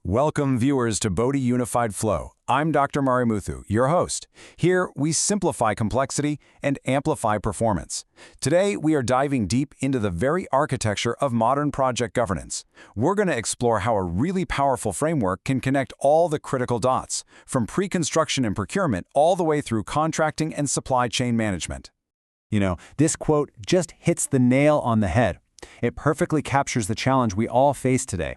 Welcome, viewers, to Bodhi Unified Flow. I'm Dr. Marimuthu, your host. Here, we simplify complexity and amplify performance. Today, we are diving deep into the very architecture of modern project governance. We're going to explore how a really powerful framework can connect all the critical dots, from pre-construction and procurement all the way through contracting and supply chain management. This quote just hits the nail on the head. It perfectly captures the challenge we all face today.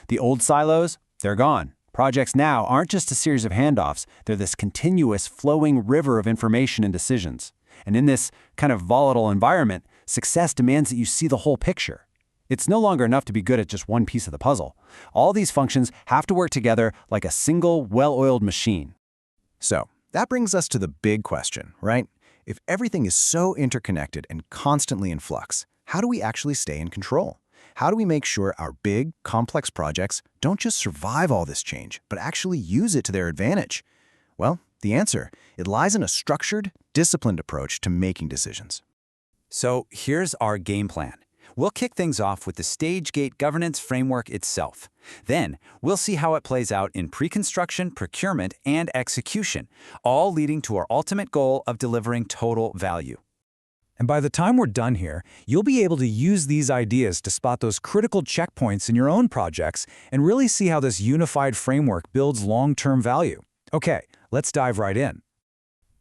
The old silos? They're gone. Projects now aren't just a series of handoffs, they're this continuous flowing river of information and decisions. And in this kind of volatile environment, success demands that you see the whole picture. It's no longer enough to be good at just one piece of the puzzle. All these functions have to work together like a single, well-oiled machine. So, that brings us to the big question, right? If everything is so interconnected and constantly in flux, how do we actually stay in control? How do we make sure our big, complex projects don't just survive all this change, but actually use it to their advantage? Well, the answer, it lies in a structured, disciplined approach to making decisions. So here's our game plan. We'll kick things off with the stage gate governance framework itself. Then, we'll see how it plays out in pre-construction, procurement, and execution, all leading to our ultimate goal of delivering total value. And by the time we're done here, you'll be able to use these ideas to spot those critical checkpoints in your own projects and really see how this unified framework builds long-term value. Okay, let's dive right in.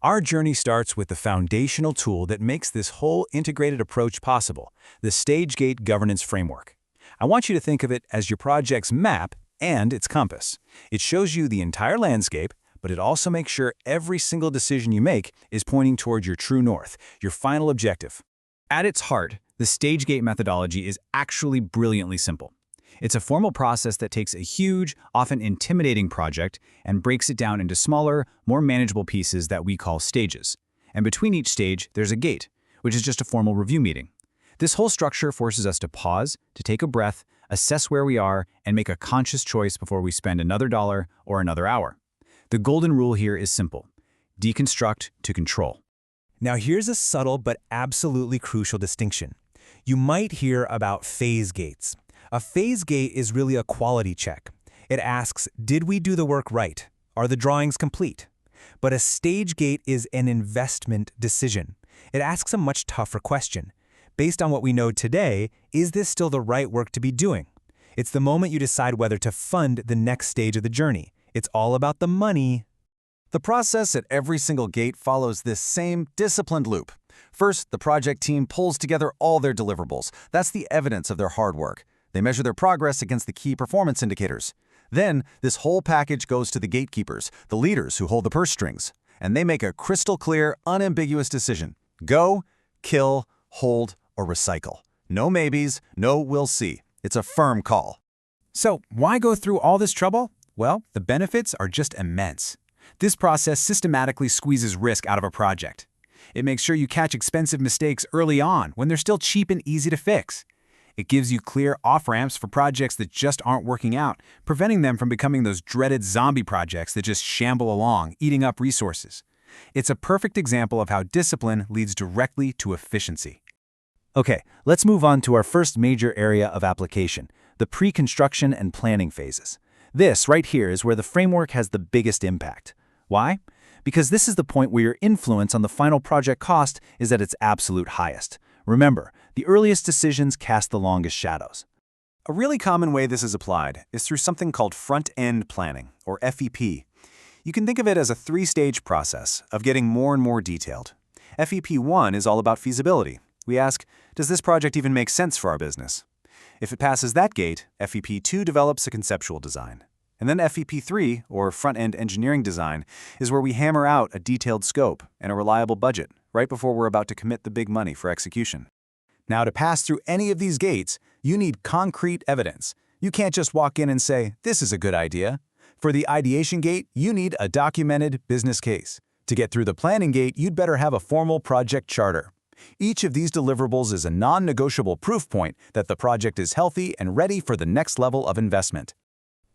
Our journey starts with the foundational tool that makes this whole integrated approach possible, the Stage Gate Governance Framework. I want you to think of it as your project's map and its compass. It shows you the entire landscape, but it also makes sure every single decision you make is pointing toward your true north, your final objective. At its heart, the stage gate methodology is actually brilliantly simple. It's a formal process that takes a huge, often intimidating project and breaks it down into smaller, more manageable pieces that we call stages. And between each stage, there's a gate, which is just a formal review meeting. This whole structure forces us to pause, to take a breath, assess where we are, and make a conscious choice before we spend another dollar or another hour. The golden rule here is simple: deconstruct to control. Now here's a subtle but absolutely crucial distinction. You might hear about phase gates. A phase gate is really a quality check. It asks, did we do the work right? Are the drawings complete? But a stage gate is an investment decision. It asks a much tougher question. Based on what we know today, is this still the right work to be doing? It's the moment you decide whether to fund the next stage of the journey. It's all about the money. The process at every single gate follows this same disciplined loop. First, the project team pulls together all their deliverables. That's the evidence of their hard work. They measure their progress against the key performance indicators. Then, this whole package goes to the gatekeepers, the leaders who hold the purse strings, and they make a crystal clear, unambiguous decision. Go, kill, hold, or recycle. No maybes, no we'll see. It's a firm call. So why go through all this trouble? Well, the benefits are just immense. This process systematically squeezes risk out of a project. It makes sure you catch expensive mistakes early on when they're still cheap and easy to fix. It gives you clear off-ramps for projects that just aren't working out, preventing them from becoming those dreaded zombie projects that just shamble along, eating up resources. It's a perfect example of how discipline leads directly to efficiency. Okay, let's move on to our first major area of application, the pre-construction and planning phases. This right here is where the framework has the biggest impact. Why? Because this is the point where your influence on the final project cost is at its absolute highest. Remember, the earliest decisions cast the longest shadows. A really common way this is applied is through something called front-end planning, or FEP. You can think of it as a three-stage process of getting more and more detailed. FEP 1 is all about feasibility. We ask, does this project even make sense for our business? If it passes that gate, FEP 2 develops a conceptual design. And then FEP 3, or front-end engineering design, is where we hammer out a detailed scope and a reliable budget right before we're about to commit the big money for execution. Now, to pass through any of these gates, you need concrete evidence. You can't just walk in and say, this is a good idea. For the ideation gate, you need a documented business case. To get through the planning gate, you'd better have a formal project charter. Each of these deliverables is a non-negotiable proof point that the project is healthy and ready for the next level of investment.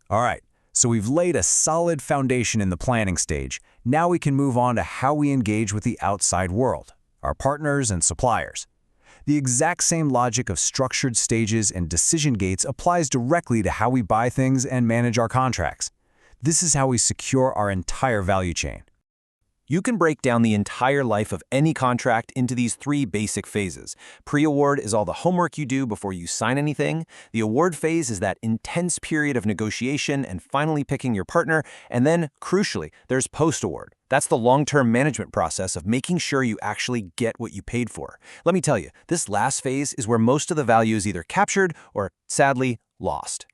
All right, so we've laid a solid foundation in the planning stage. Now we can move on to how we engage with the outside world, our partners and suppliers. The exact same logic of structured stages and decision gates applies directly to how we buy things and manage our contracts. This is how we secure our entire value chain. You can break down the entire life of any contract into these three basic phases. Pre-award is all the homework you do before you sign anything. The award phase is that intense period of negotiation and finally picking your partner. And then, crucially, there's post-award. That's the long-term management process of making sure you actually get what you paid for. Let me tell you, this last phase is where most of the value is either captured or, sadly, lost.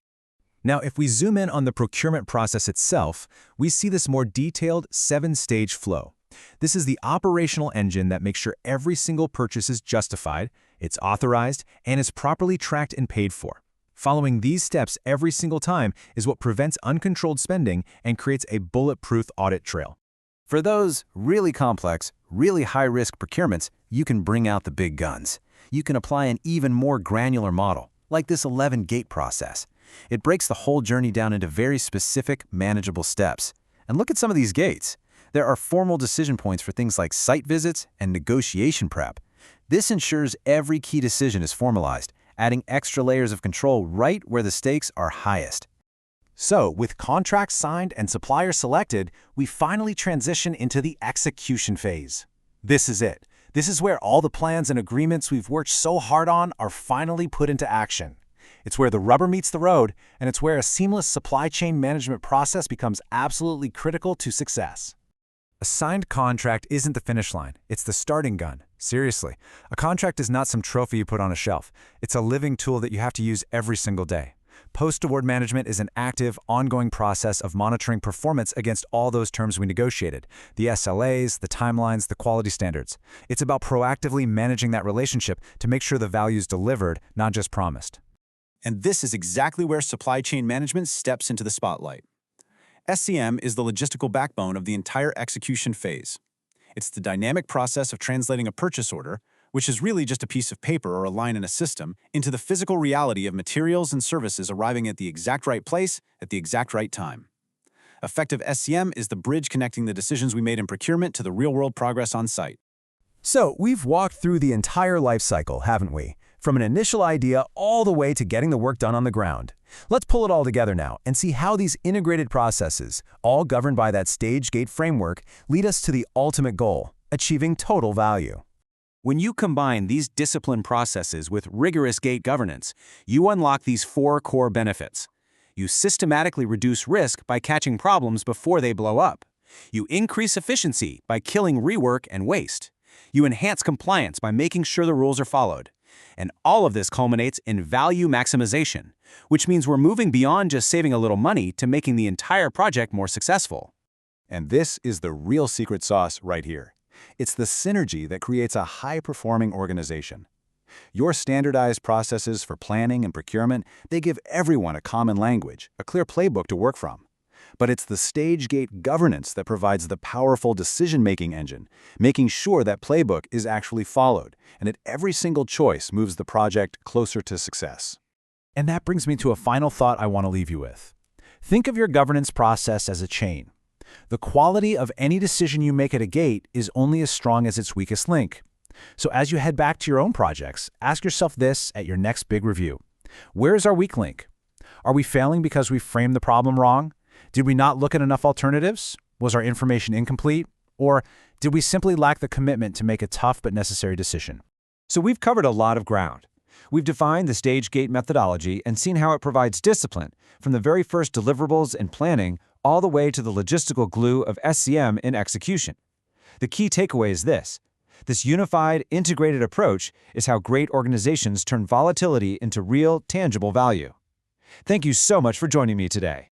Now, if we zoom in on the procurement process itself, we see this more detailed 7-stage flow. This is the operational engine that makes sure every single purchase is justified, it's authorized, and is properly tracked and paid for. Following these steps every single time is what prevents uncontrolled spending and creates a bulletproof audit trail. For those really complex, really high-risk procurements, you can bring out the big guns. You can apply an even more granular model, like this 11-gate process. It breaks the whole journey down into very specific, manageable steps. And look at some of these gates. There are formal decision points for things like site visits and negotiation prep. This ensures every key decision is formalized, adding extra layers of control right where the stakes are highest. So, with contracts signed and suppliers selected, we finally transition into the execution phase. This is it. This is where all the plans and agreements we've worked so hard on are finally put into action. It's where the rubber meets the road, and it's where a seamless supply chain management process becomes absolutely critical to success. A signed contract isn't the finish line, it's the starting gun. Seriously, a contract is not some trophy you put on a shelf. It's a living tool that you have to use every single day. Post-award management is an active, ongoing process of monitoring performance against all those terms we negotiated, the SLAs, the timelines, the quality standards. It's about proactively managing that relationship to make sure the value is delivered, not just promised. And this is exactly where supply chain management steps into the spotlight. SCM is the logistical backbone of the entire execution phase. It's the dynamic process of translating a purchase order, which is really just a piece of paper or a line in a system, into the physical reality of materials and services arriving at the exact right place at the exact right time. Effective SCM is the bridge connecting the decisions we made in procurement to the real-world progress on site. So, we've walked through the entire life cycle, haven't we? From an initial idea all the way to getting the work done on the ground. Let's pull it all together now and see how these integrated processes, all governed by that stage gate framework, lead us to the ultimate goal, achieving total value. When you combine these disciplined processes with rigorous gate governance, you unlock these 4 core benefits. You systematically reduce risk by catching problems before they blow up. You increase efficiency by killing rework and waste. You enhance compliance by making sure the rules are followed. And all of this culminates in value maximization, which means we're moving beyond just saving a little money to making the entire project more successful. And this is the real secret sauce right here. It's the synergy that creates a high-performing organization. Your standardized processes for planning and procurement, they give everyone a common language, a clear playbook to work from. But it's the stage gate governance that provides the powerful decision-making engine, making sure that playbook is actually followed, and that every single choice moves the project closer to success. And that brings me to a final thought I want to leave you with. Think of your governance process as a chain. The quality of any decision you make at a gate is only as strong as its weakest link. So as you head back to your own projects, ask yourself this at your next big review. Where is our weak link? Are we failing because we framed the problem wrong? Did we not look at enough alternatives? Was our information incomplete? Or did we simply lack the commitment to make a tough but necessary decision? So we've covered a lot of ground. We've defined the stage gate methodology and seen how it provides discipline from the very first deliverables and planning all the way to the logistical glue of SCM in execution. The key takeaway is this. This unified, integrated approach is how great organizations turn volatility into real, tangible value. Thank you so much for joining me today.